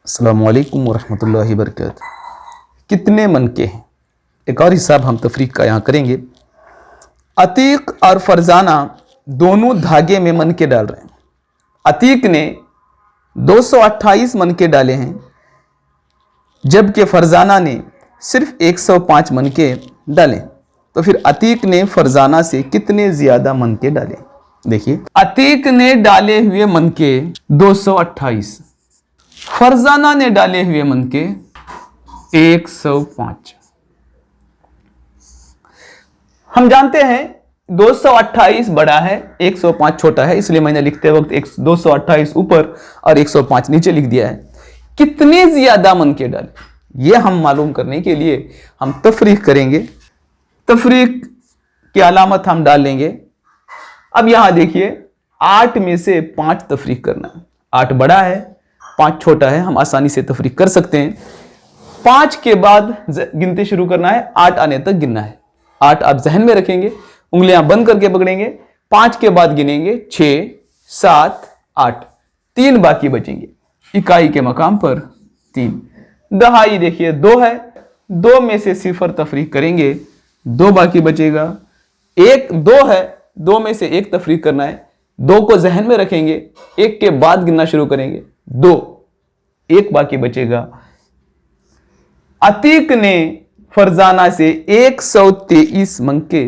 अस्सलामु अलैकुम वरहमतुल्लाहि वबरकातुहू। कितने मन के हैं, एक और हिसाब हम तफरीक का यहाँ करेंगे। अतीक और फरजाना दोनों धागे में मन के डाल रहे हैं। अतीक ने 228 मन के डाले हैं, जबकि फरजाना ने सिर्फ 105 मन के डाले। तो फिर अतीक ने फरजाना से कितने ज्यादा मन के डाले? देखिए, अतीक ने डाले हुए मन के 228, फरजाना ने डाले हुए मन के 105। हम जानते हैं 228 बड़ा है, 105 छोटा है, इसलिए मैंने लिखते वक्त 228 ऊपर और 105 नीचे लिख दिया है। कितने ज्यादा मन के डाले, यह हम मालूम करने के लिए हम तफरीक करेंगे। तफरीक की अलामत हम डाल लेंगे। अब यहां देखिए, 8 में से 5 तफरीक करना है। 8 बड़ा है, 5 छोटा है, हम आसानी से तफरीक कर सकते हैं। 5 के बाद गिनते शुरू करना है, 8 आने तक गिनना है। 8 आप जहन में रखेंगे, उंगलियां बंद करके पकड़ेंगे। 5 के बाद गिनेंगे 6, 7, 8, 3 बाकी बचेंगे। इकाई के मकाम पर 3। दहाई देखिए 2 है, 2 में से 0 तफरीक करेंगे, 2 बाकी बचेगा। 1 2 है, 2 में से 1 तफरीक करना है, 2 को जहन में रखेंगे, 1 के बाद गिनना शुरू करेंगे, 2, 1 बाकी बचेगा। अतीक ने फरजाना से 123 मन के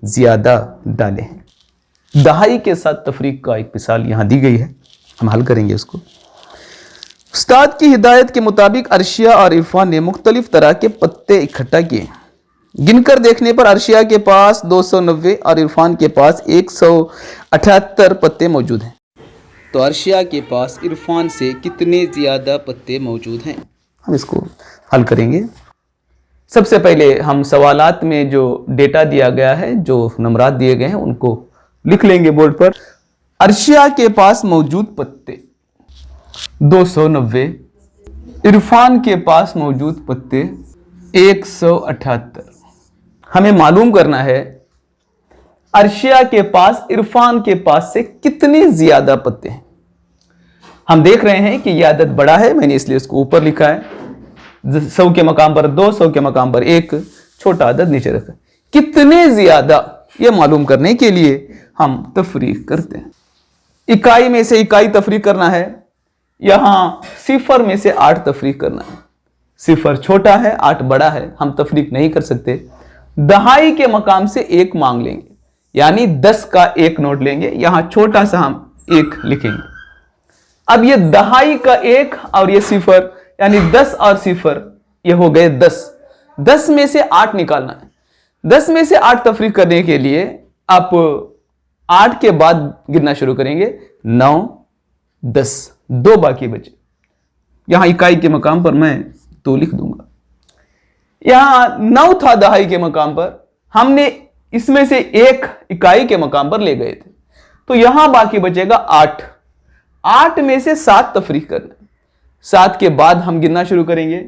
ज्यादा डाले हैं। दहाई के साथ तफरीक का एक मिसाल यहां दी गई है, हम हल करेंगे उसको। उस्ताद की हिदायत के मुताबिक अर्शिया और इरफान ने मुख्तलिफ तरह के पत्ते इकट्ठा किए। गिनकर देखने पर अर्शिया के पास 290 और इरफान के पास 178 पत्ते मौजूद हैं। तो अर्शिया के पास इरफान से कितने ज़्यादा पत्ते मौजूद हैं, हम इसको हल करेंगे। सबसे पहले हम सवालात में जो डेटा दिया गया है, जो नंबरात दिए गए हैं, उनको लिख लेंगे बोर्ड पर। अर्शिया के पास मौजूद पत्ते 290, इरफान के पास मौजूद पत्ते 178। हमें मालूम करना है अर्शिया के पास इरफान के पास से कितने ज्यादा पत्ते हैं। हम देख रहे हैं कि यह आदत बड़ा है, मैंने इसलिए इसको ऊपर लिखा है। 100 के मकाम पर 2, 100 के मकाम पर 1, छोटा आदत नीचे रखा। कितने ज्यादा, यह मालूम करने के लिए हम तफरीक करते हैं। इकाई में से इकाई तफरीक करना है, यहां 0 में से 8 तफरीक करना है। 0 छोटा है, 8 बड़ा है, हम तफरीक नहीं कर सकते। दहाई के मकाम से 1 मांग लेंगे, यानी 10 का 1 नोट लेंगे, यहां छोटा सा हम 1 लिखेंगे। अब ये दहाई का 1 और ये 0, यानी 10 और 0, ये हो गए 10। 10 में से 8 निकालना है। 10 में से 8 तफरीक करने के लिए आप 8 के बाद गिनना शुरू करेंगे, 9, 10, 2 बाकी बचे। यहां इकाई के मकाम पर मैं 2 लिख दूंगा। यहां 9 था दहाई के मकाम पर, हमने इसमें से 1 इकाई के मकाम पर ले गए थे, तो यहां बाकी बचेगा 8। 8 में से 7 तफरीक करना। 7 के बाद हम गिनना शुरू करेंगे,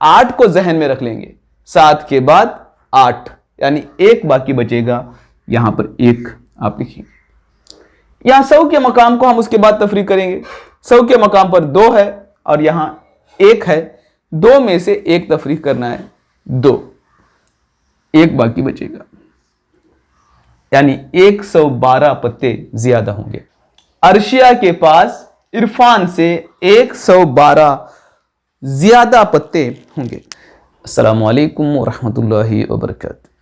8 को जहन में रख लेंगे, 7 के बाद 8, यानी 1 बाकी बचेगा। यहां पर 1 आप लिखेंगे। यहां 100 के मकाम को हम उसके बाद तफरीक करेंगे। 100 के मकाम पर 2 है और यहां 1 है, 2 में से 1 तफरीक करना है, 2, 1 बाकी बचेगा, यानी 112 पत्ते ज्यादा होंगे। अर्शिया के पास इरफान से 112 ज्यादा पत्ते होंगे। अस्सलामु अलैकुम वरहमतुल्लाहि वबरकातुहू।